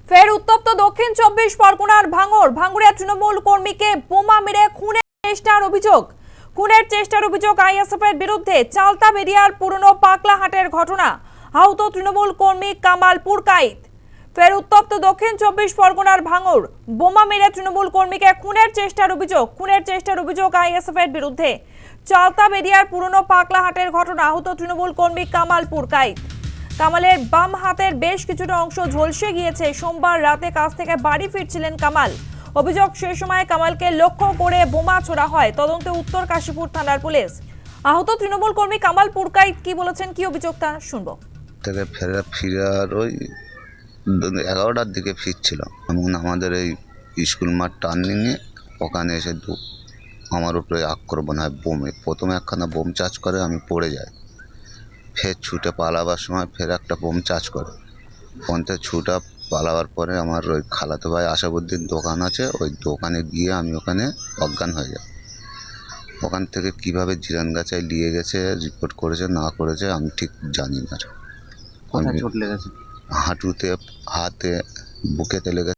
ফের উত্তপ্ত দক্ষিণ 24 পরগনার ভাঙড়ে তৃণমূল কর্মীকে বোমা মেরে খুনের চেষ্টার অভিযোগ আইএসএফ এর বিরুদ্ধে। চালতা বেরিয়ার পুরনো পাকলাহাটের ঘটনা। আহত তৃণমূল কর্মী কামাল পুরকাইত। ফের উত্তপ্ত দক্ষিণ 24 পরগনার ভাঙড়, বোমা মেরে তৃণমূল কর্মীকে খুনের চেষ্টার অভিযোগ আইএসএফ এর বিরুদ্ধে। চালতা বেরিয়ার পুরনো পাকলাহাটের ঘটনা। আহত তৃণমূল কর্মী কামাল পুরকাইত। কামালের বাম হাতের বেশ কিছুটা অংশ ঝলসে গিয়েছে। সোমবার রাতে কাজ থেকে বাড়ি ফিরছিলেন কামাল। অভিযোগ, সেই সময় কামালকে লক্ষ্য করে বোমা ছোড়া হয়। তদন্তে উত্তর কাশীপুর থানার পুলিশ। আহত তৃণমূল কর্মী কামাল পুরকাইত কি বলেছেন, কি অভিযোগ তা শুনবো। থেকে ফিরার ওই 11টার দিকে ফিরছিলাম, এমন আমাদের এই স্কুল মাঠ টার্নিংয়ে ওখানে এসে আমার উপরে আক্রমণ হয় বোমে। প্রথমে একখানা বোম চার্জ করে, আমি পড়ে যাই। ফের ছুটে পালাবার সময় ফের একটা বোম চার্জ করে। ছুটা পালাবার পরে আমার ওই খালাতো ভাই আশাবুদ্দিন দোকান আছে, ওই দোকানে গিয়ে আমি ওখানে অজ্ঞান হয়ে যাই। ওখান থেকে কীভাবে জিরানগাছায় নিয়ে গেছে, রিপোর্ট করেছে না করেছে আমি ঠিক জানি না। কোথায় চোট লেগেছে? হাঁটুতে, হাতে, বুকেতে লেগেছে।